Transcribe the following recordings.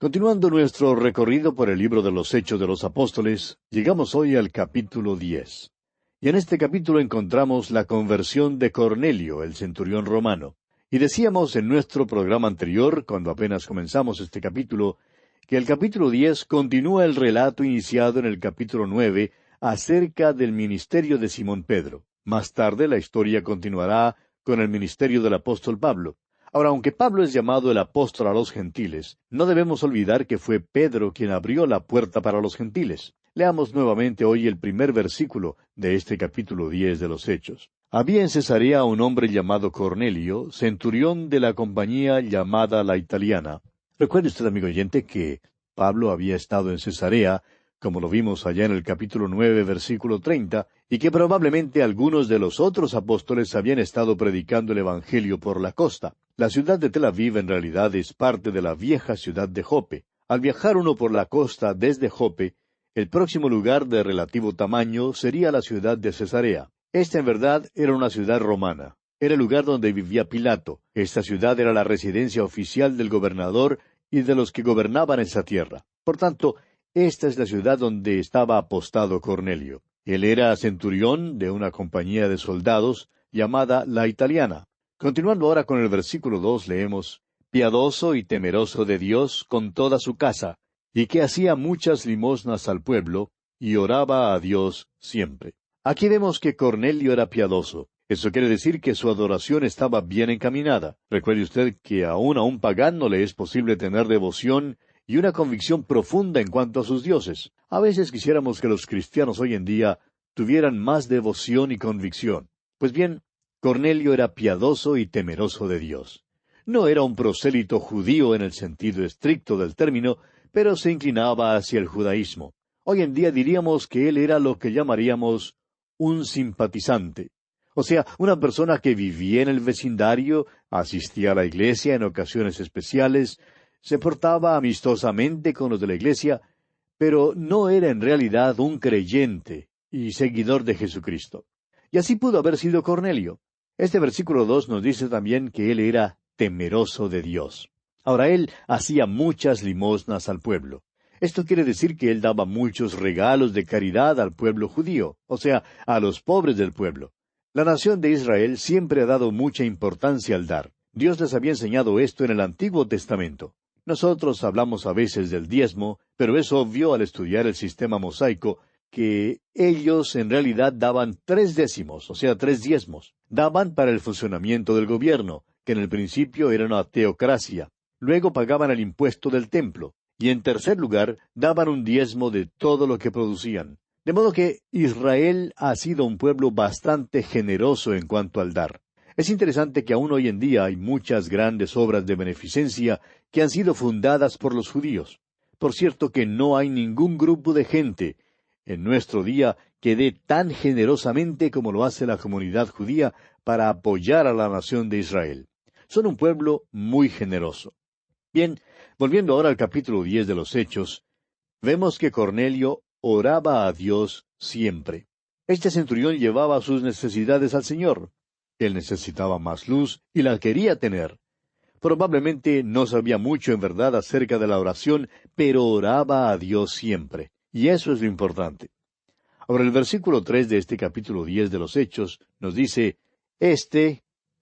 Continuando nuestro recorrido por el libro de los Hechos de los Apóstoles, llegamos hoy al capítulo 10. Y en este capítulo encontramos la conversión de Cornelio, el centurión romano. Y decíamos en nuestro programa anterior, cuando apenas comenzamos este capítulo, que el capítulo 10 continúa el relato iniciado en el capítulo 9 acerca del ministerio de Simón Pedro. Más tarde la historia continuará con el ministerio del apóstol Pablo. Ahora, aunque Pablo es llamado el apóstol a los gentiles, no debemos olvidar que fue Pedro quien abrió la puerta para los gentiles. Leamos nuevamente hoy el primer versículo de este capítulo 10 de los Hechos. Había en Cesarea un hombre llamado Cornelio, centurión de la compañía llamada La Italiana. Recuerde usted, amigo oyente, que Pablo había estado en Cesarea, como lo vimos allá en el capítulo 9, versículo 30, y que probablemente algunos de los otros apóstoles habían estado predicando el Evangelio por la costa. La ciudad de Tel Aviv en realidad es parte de la vieja ciudad de Jope. Al viajar uno por la costa desde Jope, el próximo lugar de relativo tamaño sería la ciudad de Cesarea. Esta en verdad era una ciudad romana. Era el lugar donde vivía Pilato. Esta ciudad era la residencia oficial del gobernador y de los que gobernaban esa tierra. Por tanto, esta es la ciudad donde estaba apostado Cornelio. Él era centurión de una compañía de soldados llamada La Italiana. Continuando ahora con el versículo 2, leemos: piadoso y temeroso de Dios con toda su casa, y que hacía muchas limosnas al pueblo, y oraba a Dios siempre. Aquí vemos que Cornelio era piadoso. Eso quiere decir que su adoración estaba bien encaminada. Recuerde usted que aún a un pagano le es posible tener devoción y una convicción profunda en cuanto a sus dioses. A veces quisiéramos que los cristianos hoy en día tuvieran más devoción y convicción. Pues bien, Cornelio era piadoso y temeroso de Dios. No era un prosélito judío en el sentido estricto del término, pero se inclinaba hacia el judaísmo. Hoy en día diríamos que él era lo que llamaríamos un simpatizante. O sea, una persona que vivía en el vecindario, asistía a la iglesia en ocasiones especiales, se portaba amistosamente con los de la iglesia, pero no era en realidad un creyente y seguidor de Jesucristo. Y así pudo haber sido Cornelio. Este versículo 2 nos dice también que él era temeroso de Dios. Ahora, él hacía muchas limosnas al pueblo. Esto quiere decir que él daba muchos regalos de caridad al pueblo judío, o sea, a los pobres del pueblo. La nación de Israel siempre ha dado mucha importancia al dar. Dios les había enseñado esto en el Antiguo Testamento. Nosotros hablamos a veces del diezmo, pero es obvio al estudiar el sistema mosaico que ellos en realidad daban 3/10, o sea, 3 diezmos. Daban para el funcionamiento del gobierno, que en el principio era una teocracia. Luego pagaban el impuesto del templo. Y en tercer lugar, daban un diezmo de todo lo que producían. De modo que Israel ha sido un pueblo bastante generoso en cuanto al dar. Es interesante que aún hoy en día hay muchas grandes obras de beneficencia que han sido fundadas por los judíos. Por cierto que no hay ningún grupo de gente en nuestro día que dé tan generosamente como lo hace la comunidad judía para apoyar a la nación de Israel. Son un pueblo muy generoso. Bien, volviendo ahora al capítulo 10 de los Hechos, vemos que Cornelio oraba a Dios siempre. Este centurión llevaba sus necesidades al Señor. Él necesitaba más luz y la quería tener. Probablemente no sabía mucho en verdad acerca de la oración, pero oraba a Dios siempre. Y eso es lo importante. Ahora el versículo 3 de este capítulo 10 de los Hechos nos dice: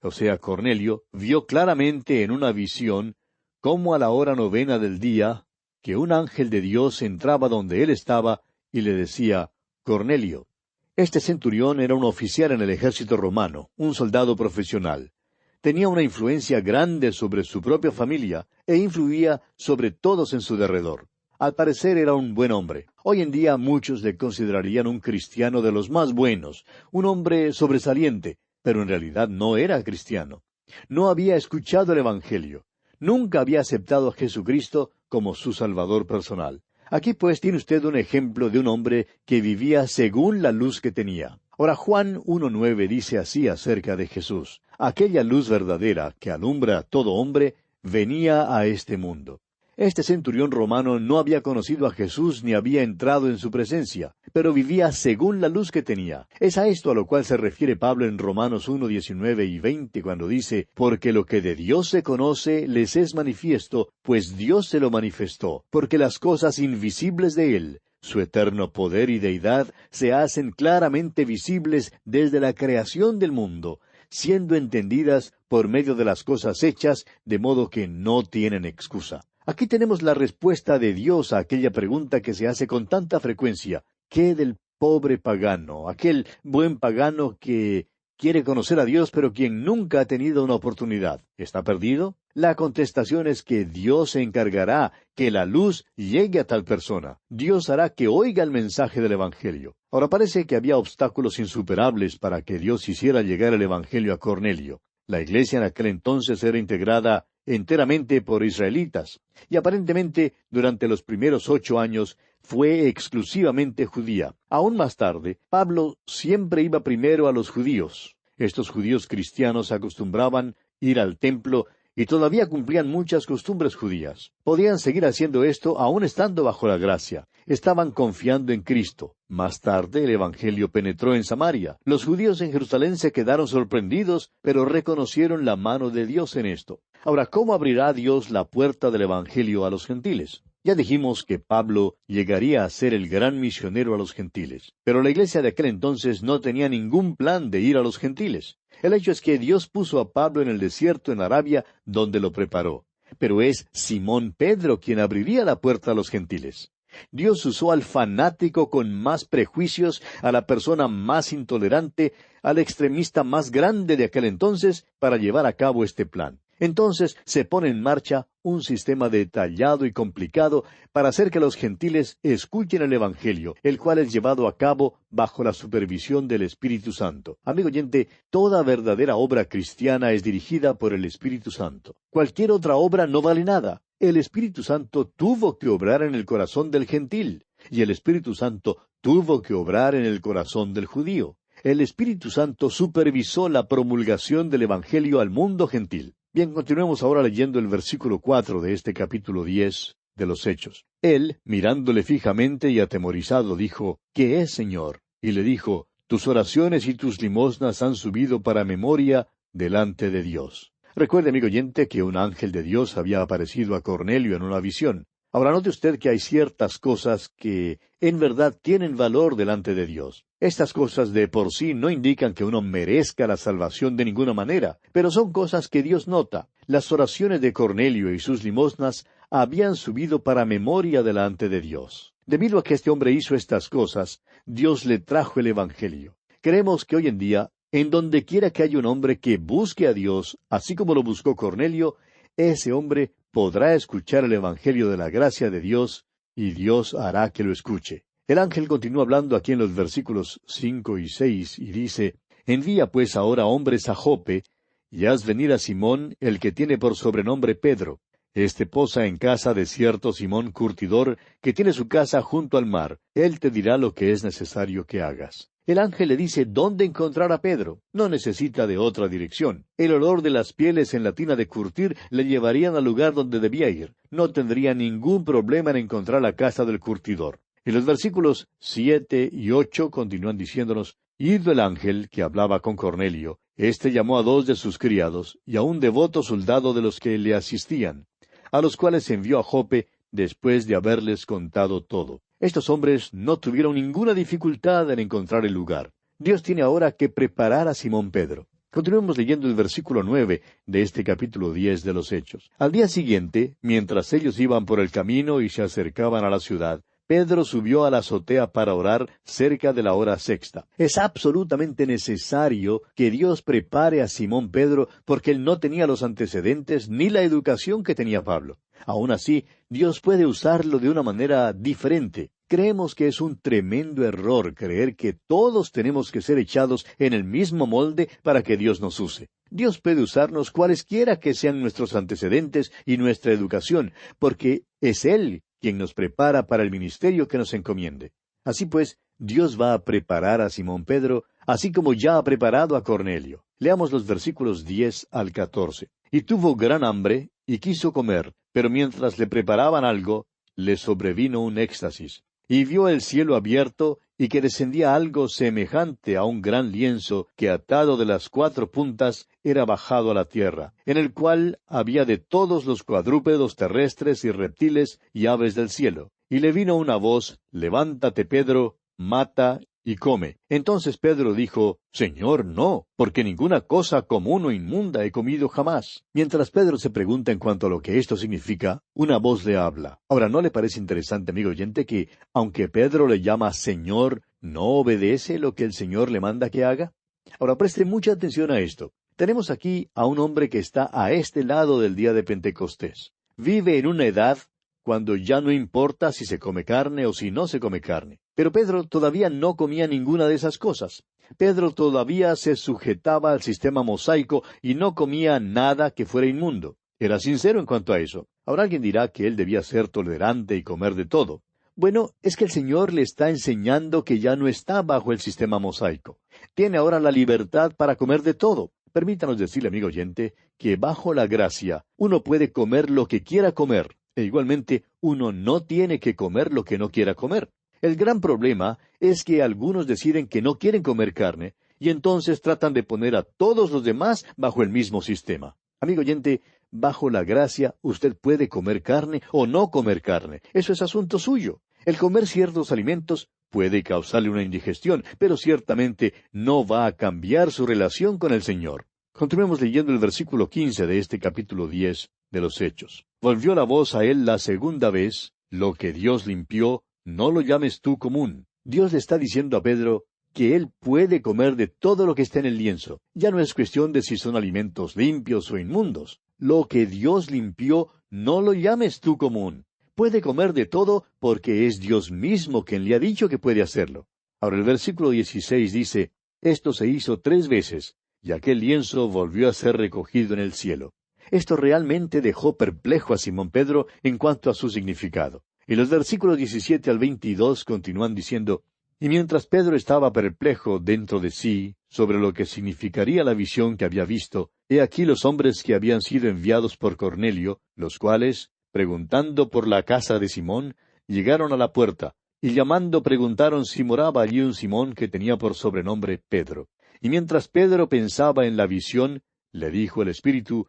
o sea, Cornelio, vio claramente en una visión cómo a la hora 9 del día, que un ángel de Dios entraba donde él estaba y le decía: Cornelio. Este centurión era un oficial en el ejército romano, un soldado profesional. Tenía una influencia grande sobre su propia familia e influía sobre todos en su derredor. Al parecer era un buen hombre. Hoy en día muchos le considerarían un cristiano de los más buenos, un hombre sobresaliente, pero en realidad no era cristiano. No había escuchado el Evangelio. Nunca había aceptado a Jesucristo como su Salvador personal. Aquí pues tiene usted un ejemplo de un hombre que vivía según la luz que tenía. Ahora Juan 1:9 dice así acerca de Jesús: aquella luz verdadera que alumbra a todo hombre venía a este mundo. Este centurión romano no había conocido a Jesús ni había entrado en su presencia, pero vivía según la luz que tenía. Es a esto a lo cual se refiere Pablo en Romanos 1, 19 y 20, cuando dice, porque lo que de Dios se conoce les es manifiesto, pues Dios se lo manifestó, porque las cosas invisibles de Él, su eterno poder y deidad, se hacen claramente visibles desde la creación del mundo, siendo entendidas por medio de las cosas hechas, de modo que no tienen excusa. Aquí tenemos la respuesta de Dios a aquella pregunta que se hace con tanta frecuencia. ¿Qué del pobre pagano, aquel buen pagano que quiere conocer a Dios pero quien nunca ha tenido una oportunidad? ¿Está perdido? La contestación es que Dios se encargará que la luz llegue a tal persona. Dios hará que oiga el mensaje del Evangelio. Ahora parece que había obstáculos insuperables para que Dios hiciera llegar el Evangelio a Cornelio. La iglesia en aquel entonces era integrada enteramente por israelitas, y aparentemente durante los primeros 8 años fue exclusivamente judía. Aún más tarde, Pablo siempre iba primero a los judíos. Estos judíos cristianos acostumbraban ir al templo y todavía cumplían muchas costumbres judías. Podían seguir haciendo esto aún estando bajo la gracia. Estaban confiando en Cristo. Más tarde el Evangelio penetró en Samaria. Los judíos en Jerusalén se quedaron sorprendidos, pero reconocieron la mano de Dios en esto. Ahora, ¿cómo abrirá Dios la puerta del Evangelio a los gentiles? Ya dijimos que Pablo llegaría a ser el gran misionero a los gentiles, pero la iglesia de aquel entonces no tenía ningún plan de ir a los gentiles. El hecho es que Dios puso a Pablo en el desierto en Arabia, donde lo preparó. Pero es Simón Pedro quien abriría la puerta a los gentiles. Dios usó al fanático con más prejuicios, a la persona más intolerante, al extremista más grande de aquel entonces, para llevar a cabo este plan. Entonces se pone en marcha un sistema detallado y complicado para hacer que los gentiles escuchen el Evangelio, el cual es llevado a cabo bajo la supervisión del Espíritu Santo. Amigo oyente, toda verdadera obra cristiana es dirigida por el Espíritu Santo. Cualquier otra obra no vale nada. El Espíritu Santo tuvo que obrar en el corazón del gentil, y el Espíritu Santo tuvo que obrar en el corazón del judío. El Espíritu Santo supervisó la promulgación del Evangelio al mundo gentil. Bien, continuemos ahora leyendo el versículo 4 de este capítulo 10 de los Hechos. Él, mirándole fijamente y atemorizado, dijo, ¿qué es, Señor? Y le dijo, tus oraciones y tus limosnas han subido para memoria delante de Dios. Recuerde, amigo oyente, que un ángel de Dios había aparecido a Cornelio en una visión. Ahora note usted que hay ciertas cosas que en verdad tienen valor delante de Dios. Estas cosas de por sí no indican que uno merezca la salvación de ninguna manera, pero son cosas que Dios nota. Las oraciones de Cornelio y sus limosnas habían subido para memoria delante de Dios. Debido a que este hombre hizo estas cosas, Dios le trajo el Evangelio. Creemos que hoy en día, en donde quiera que haya un hombre que busque a Dios, así como lo buscó Cornelio, ese hombre podrá escuchar el Evangelio de la gracia de Dios, y Dios hará que lo escuche. El ángel continúa hablando aquí en los versículos 5 y 6, y dice, envía pues ahora hombres a Jope, y haz venir a Simón, el que tiene por sobrenombre Pedro. Este posa en casa de cierto Simón curtidor, que tiene su casa junto al mar. Él te dirá lo que es necesario que hagas. El ángel le dice dónde encontrar a Pedro. No necesita de otra dirección. El olor de las pieles en la tina de curtir le llevarían al lugar donde debía ir. No tendría ningún problema en encontrar la casa del curtidor. Y los versículos 7 y 8 continúan diciéndonos, ido el ángel que hablaba con Cornelio, éste llamó a 2 de sus criados, y a un devoto soldado de los que le asistían, a los cuales envió a Jope después de haberles contado todo. Estos hombres no tuvieron ninguna dificultad en encontrar el lugar. Dios tiene ahora que preparar a Simón Pedro. Continuemos leyendo el versículo 9 de este capítulo 10 de los Hechos. Al día siguiente, mientras ellos iban por el camino y se acercaban a la ciudad, Pedro subió a la azotea para orar cerca de la hora sexta. Es absolutamente necesario que Dios prepare a Simón Pedro porque él no tenía los antecedentes ni la educación que tenía Pablo. Aún así, Dios puede usarlo de una manera diferente. Creemos que es un tremendo error creer que todos tenemos que ser echados en el mismo molde para que Dios nos use. Dios puede usarnos cualesquiera que sean nuestros antecedentes y nuestra educación, porque es Él quien nos prepara para el ministerio que nos encomiende. Así pues, Dios va a preparar a Simón Pedro, así como ya ha preparado a Cornelio. Leamos los versículos 10 al 14. Y tuvo gran hambre, y quiso comer, pero mientras le preparaban algo, le sobrevino un éxtasis. y vio el cielo abierto, y que descendía algo semejante a un gran lienzo, que atado de las 4 puntas era bajado a la tierra, en el cual había de todos los cuadrúpedos terrestres y reptiles y aves del cielo. Y le vino una voz: Levántate, Pedro, mata y come. Entonces Pedro dijo: Señor, no, porque ninguna cosa común o inmunda he comido jamás. Mientras Pedro se pregunta en cuanto a lo que esto significa, una voz le habla. Ahora, ¿no le parece interesante, amigo oyente, que aunque Pedro le llama Señor, no obedece lo que el Señor le manda que haga? Ahora, preste mucha atención a esto. Tenemos aquí a un hombre que está a este lado del día de Pentecostés. Vive en una edad cuando ya no importa si se come carne o si no se come carne. Pero Pedro todavía no comía ninguna de esas cosas. Pedro todavía se sujetaba al sistema mosaico y no comía nada que fuera inmundo. Era sincero en cuanto a eso. Ahora alguien dirá que él debía ser tolerante y comer de todo. Bueno, es que el Señor le está enseñando que ya no está bajo el sistema mosaico. Tiene ahora la libertad para comer de todo. Permítanos decirle, amigo oyente, que bajo la gracia uno puede comer lo que quiera comer, e igualmente uno no tiene que comer lo que no quiera comer. El gran problema es que algunos deciden que no quieren comer carne, y entonces tratan de poner a todos los demás bajo el mismo sistema. Amigo oyente, bajo la gracia usted puede comer carne o no comer carne. Eso es asunto suyo. El comer ciertos alimentos puede causarle una indigestión, pero ciertamente no va a cambiar su relación con el Señor. Continuemos leyendo el versículo 15 de este capítulo 10 de los Hechos. Volvió la voz a él la segunda vez: Lo que Dios limpió, no lo llames tú común. Dios le está diciendo a Pedro que él puede comer de todo lo que está en el lienzo. Ya no es cuestión de si son alimentos limpios o inmundos. Lo que Dios limpió, no lo llames tú común. Puede comer de todo porque es Dios mismo quien le ha dicho que puede hacerlo. Ahora el versículo 16 dice: Esto se hizo 3 veces, y aquel lienzo volvió a ser recogido en el cielo. Esto realmente dejó perplejo a Simón Pedro en cuanto a su significado. Y los versículos 17 al 22 continúan diciendo: Y mientras Pedro estaba perplejo dentro de sí sobre lo que significaría la visión que había visto, he aquí los hombres que habían sido enviados por Cornelio, los cuales, preguntando por la casa de Simón, llegaron a la puerta, y llamando preguntaron si moraba allí un Simón que tenía por sobrenombre Pedro. Y mientras Pedro pensaba en la visión, le dijo el Espíritu: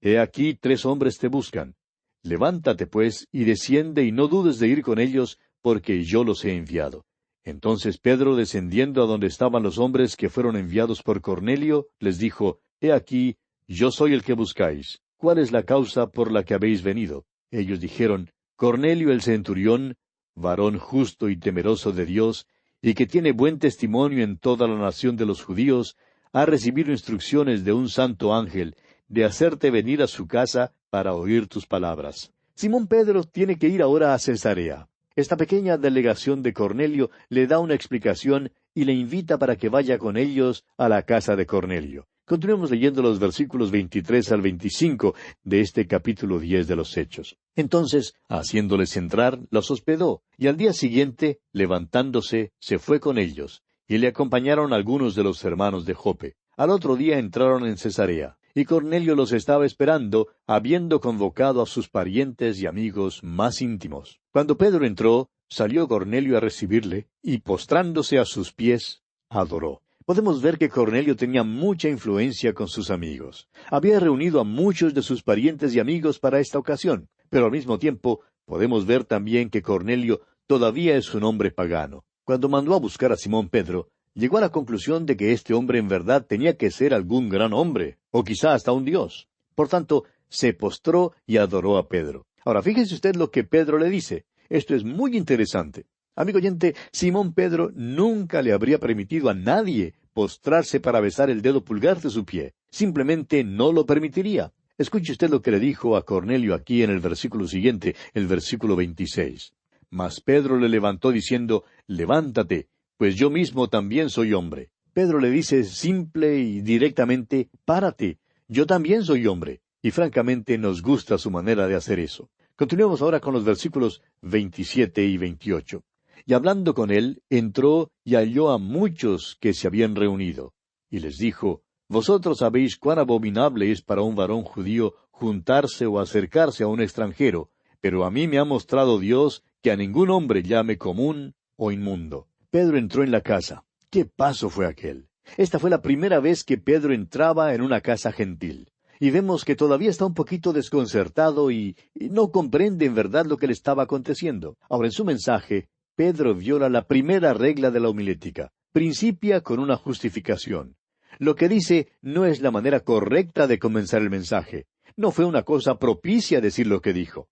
He aquí 3 hombres te buscan. Levántate, pues, y desciende, y no dudes de ir con ellos, porque yo los he enviado. Entonces Pedro, descendiendo a donde estaban los hombres que fueron enviados por Cornelio, les dijo: He aquí, yo soy el que buscáis. ¿Cuál es la causa por la que habéis venido? Ellos dijeron: Cornelio el centurión, varón justo y temeroso de Dios, y que tiene buen testimonio en toda la nación de los judíos, ha recibido instrucciones de un santo ángel, de hacerte venir a su casa para oír tus palabras. Simón Pedro tiene que ir ahora a Cesarea. Esta pequeña delegación de Cornelio le da una explicación y le invita para que vaya con ellos a la casa de Cornelio. Continuemos leyendo los versículos 23 al 25 de este capítulo 10 de los Hechos. Entonces, haciéndoles entrar, los hospedó, y al día siguiente, levantándose, se fue con ellos, y le acompañaron algunos de los hermanos de Jope. Al otro día entraron en Cesarea, y Cornelio los estaba esperando, habiendo convocado a sus parientes y amigos más íntimos. Cuando Pedro entró, salió Cornelio a recibirle, y postrándose a sus pies, adoró. Podemos ver que Cornelio tenía mucha influencia con sus amigos. Había reunido a muchos de sus parientes y amigos para esta ocasión, pero al mismo tiempo podemos ver también que Cornelio todavía es un hombre pagano. Cuando mandó a buscar a Simón Pedro, llegó a la conclusión de que este hombre en verdad tenía que ser algún gran hombre, o quizá hasta un dios. Por tanto, se postró y adoró a Pedro. Ahora, fíjese usted lo que Pedro le dice. Esto es muy interesante. Amigo oyente, Simón Pedro nunca le habría permitido a nadie postrarse para besar el dedo pulgar de su pie. Simplemente no lo permitiría. Escuche usted lo que le dijo a Cornelio aquí en el versículo siguiente, el versículo 26. Mas Pedro le levantó diciendo: Levántate, pues yo mismo también soy hombre. Pedro le dice simple y directamente: Párate, yo también soy hombre. Y francamente nos gusta su manera de hacer eso. Continuemos ahora con los versículos 27 y 28. Y hablando con él, entró y halló a muchos que se habían reunido. Y les dijo: Vosotros sabéis cuán abominable es para un varón judío juntarse o acercarse a un extranjero, pero a mí me ha mostrado Dios que a ningún hombre llame común o inmundo. Pedro entró en la casa. ¿Qué paso fue aquel? Esta fue la primera vez que Pedro entraba en una casa gentil. Y vemos que todavía está un poquito desconcertado y no comprende en verdad lo que le estaba aconteciendo. Ahora, en su mensaje, Pedro viola la primera regla de la homilética. Principia con una justificación. Lo que dice no es la manera correcta de comenzar el mensaje. No fue una cosa propicia decir lo que dijo.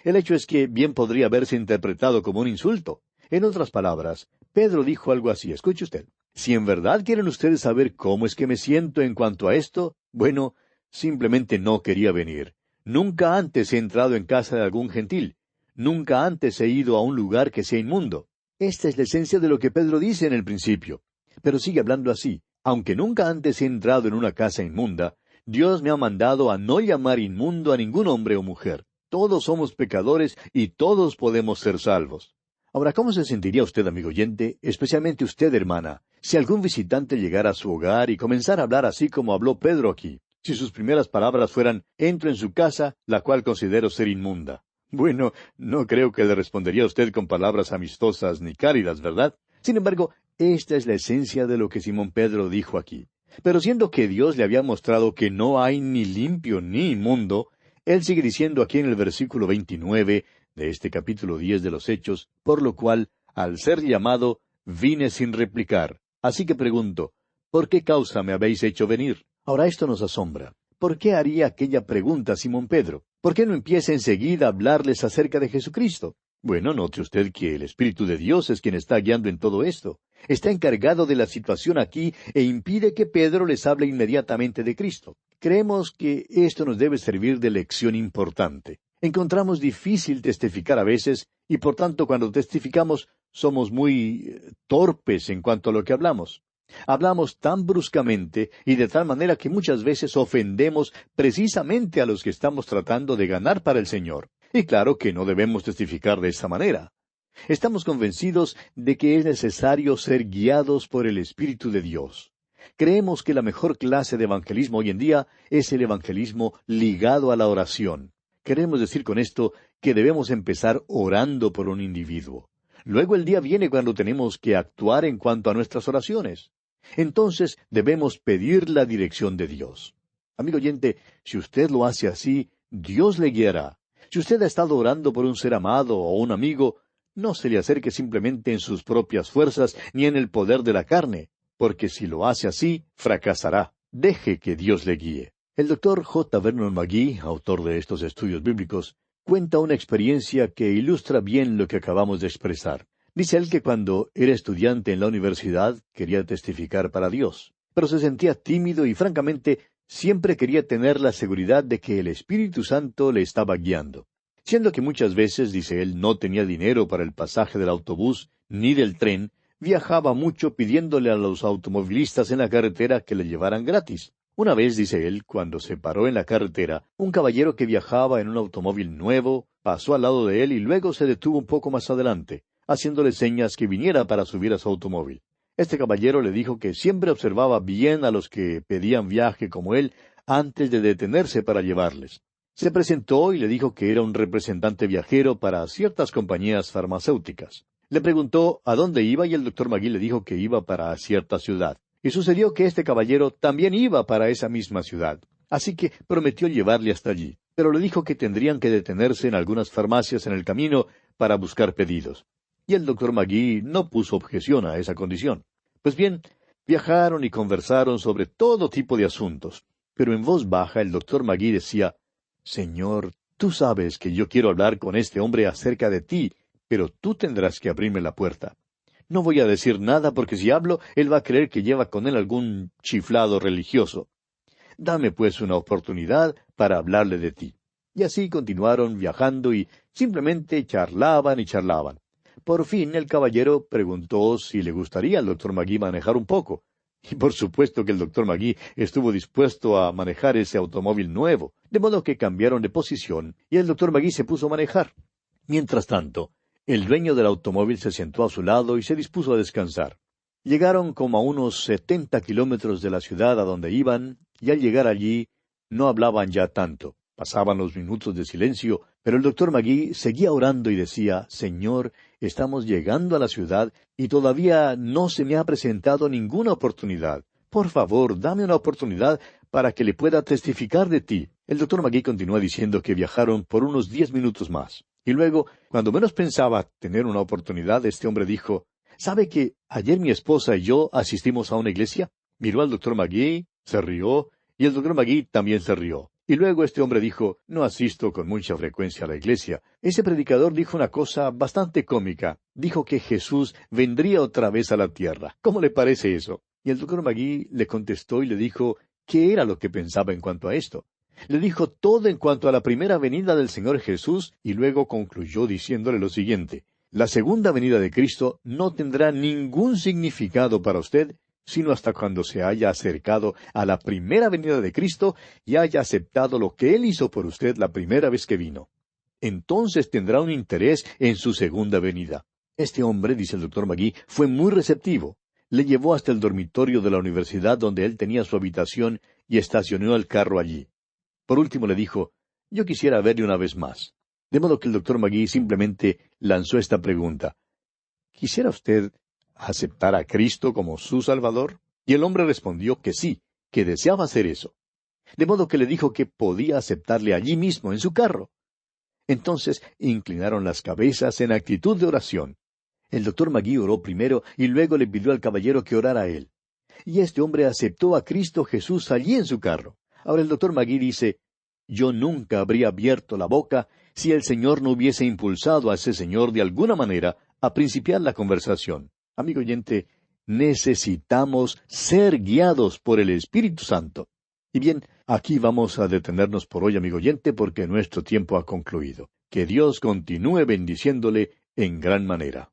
El hecho es que bien podría haberse interpretado como un insulto. En otras palabras, Pedro dijo algo así. Escuche usted. Si en verdad quieren ustedes saber cómo es que me siento en cuanto a esto, bueno, simplemente no quería venir. Nunca antes he entrado en casa de algún gentil. Nunca antes he ido a un lugar que sea inmundo. Esta es la esencia de lo que Pedro dice en el principio. Pero sigue hablando así. Aunque nunca antes he entrado en una casa inmunda, Dios me ha mandado a no llamar inmundo a ningún hombre o mujer. Todos somos pecadores y todos podemos ser salvos. Ahora, ¿cómo se sentiría usted, amigo oyente, especialmente usted, hermana, si algún visitante llegara a su hogar y comenzara a hablar así como habló Pedro aquí? Si sus primeras palabras fueran, entro en su casa, la cual considero ser inmunda. Bueno, no creo que le respondería a usted con palabras amistosas ni cálidas, ¿verdad? Sin embargo, esta es la esencia de lo que Simón Pedro dijo aquí. Pero siendo que Dios le había mostrado que no hay ni limpio ni inmundo, él sigue diciendo aquí en el versículo 29 de este capítulo 10 de los Hechos, por lo cual, al ser llamado, vine sin replicar. Así que pregunto, ¿por qué causa me habéis hecho venir? Ahora esto nos asombra. ¿Por qué haría aquella pregunta Simón Pedro? ¿Por qué no empieza enseguida a hablarles acerca de Jesucristo? Bueno, note usted que el Espíritu de Dios es quien está guiando en todo esto. Está encargado de la situación aquí e impide que Pedro les hable inmediatamente de Cristo. Creemos que esto nos debe servir de lección importante. Encontramos difícil testificar a veces y por tanto cuando testificamos somos muy torpes en cuanto a lo que hablamos. Hablamos tan bruscamente y de tal manera que muchas veces ofendemos precisamente a los que estamos tratando de ganar para el Señor. Y claro que no debemos testificar de esa manera. Estamos convencidos de que es necesario ser guiados por el Espíritu de Dios. Creemos que la mejor clase de evangelismo hoy en día es el evangelismo ligado a la oración. Queremos decir con esto que debemos empezar orando por un individuo. Luego el día viene cuando tenemos que actuar en cuanto a nuestras oraciones. Entonces debemos pedir la dirección de Dios. Amigo oyente, si usted lo hace así, Dios le guiará. Si usted ha estado orando por un ser amado o un amigo, no se le acerque simplemente en sus propias fuerzas ni en el poder de la carne, porque si lo hace así, fracasará. Deje que Dios le guíe. El doctor J. Vernon McGee, autor de estos estudios bíblicos, cuenta una experiencia que ilustra bien lo que acabamos de expresar. Dice él que cuando era estudiante en la universidad quería testificar para Dios, pero se sentía tímido y francamente siempre quería tener la seguridad de que el Espíritu Santo le estaba guiando. Siendo que muchas veces, dice él, no tenía dinero para el pasaje del autobús ni del tren, viajaba mucho pidiéndole a los automovilistas en la carretera que le llevaran gratis. Una vez, dice él, cuando se paró en la carretera, un caballero que viajaba en un automóvil nuevo pasó al lado de él y luego se detuvo un poco más adelante, haciéndole señas que viniera para subir a su automóvil. Este caballero le dijo que siempre observaba bien a los que pedían viaje como él antes de detenerse para llevarles. Se presentó y le dijo que era un representante viajero para ciertas compañías farmacéuticas. Le preguntó a dónde iba y el doctor McGee le dijo que iba para cierta ciudad. Y sucedió que este caballero también iba para esa misma ciudad. Así que prometió llevarle hasta allí. Pero le dijo que tendrían que detenerse en algunas farmacias en el camino para buscar pedidos. Y el doctor McGee no puso objeción a esa condición. Pues bien, viajaron y conversaron sobre todo tipo de asuntos. Pero en voz baja el doctor McGee decía, «Señor, tú sabes que yo quiero hablar con este hombre acerca de ti, pero tú tendrás que abrirme la puerta. No voy a decir nada porque si hablo, él va a creer que lleva con él algún chiflado religioso. Dame pues una oportunidad para hablarle de ti». Y así continuaron viajando y simplemente charlaban y charlaban. Por fin el caballero preguntó si le gustaría al doctor McGee manejar un poco. Y por supuesto que el doctor McGee estuvo dispuesto a manejar ese automóvil nuevo, de modo que cambiaron de posición y el doctor McGee se puso a manejar. Mientras tanto, el dueño del automóvil se sentó a su lado y se dispuso a descansar. Llegaron como a unos 70 kilómetros de la ciudad a donde iban, y al llegar allí no hablaban ya tanto. Pasaban los minutos de silencio, pero el doctor Magee seguía orando y decía, Señor, estamos llegando a la ciudad y todavía no se me ha presentado ninguna oportunidad. Por favor, dame una oportunidad para que le pueda testificar de ti. El doctor Magee continúa diciendo que viajaron por unos 10 minutos más. Y luego, cuando menos pensaba tener una oportunidad, este hombre dijo, ¿sabe que ayer mi esposa y yo asistimos a una iglesia? Miró al doctor Magee, se rió, y el doctor Magee también se rió. Y luego este hombre dijo, no asisto con mucha frecuencia a la iglesia. Ese predicador dijo una cosa bastante cómica. Dijo que Jesús vendría otra vez a la tierra. ¿Cómo le parece eso? Y el doctor Magee le contestó y le dijo qué era lo que pensaba en cuanto a esto. Le dijo todo en cuanto a la primera venida del Señor Jesús y luego concluyó diciéndole lo siguiente. La segunda venida de Cristo no tendrá ningún significado para usted sino hasta cuando se haya acercado a la primera venida de Cristo y haya aceptado lo que Él hizo por usted la primera vez que vino. Entonces tendrá un interés en su segunda venida. Este hombre, dice el doctor Magee, fue muy receptivo. Le llevó hasta el dormitorio de la universidad donde él tenía su habitación y estacionó el carro allí. Por último le dijo, yo quisiera verle una vez más. De modo que el doctor Magee simplemente lanzó esta pregunta. ¿Quisiera usted aceptar a Cristo como su Salvador? Y el hombre respondió que sí, que deseaba hacer eso. De modo que le dijo que podía aceptarle allí mismo, en su carro. Entonces inclinaron las cabezas en actitud de oración. El doctor Magee oró primero y luego le pidió al caballero que orara a él. Y este hombre aceptó a Cristo Jesús allí en su carro. Ahora el doctor Magee dice, yo nunca habría abierto la boca si el Señor no hubiese impulsado a ese señor de alguna manera a principiar la conversación. Amigo oyente, necesitamos ser guiados por el Espíritu Santo. Y bien, aquí vamos a detenernos por hoy, amigo oyente, porque nuestro tiempo ha concluido. Que Dios continúe bendiciéndole en gran manera.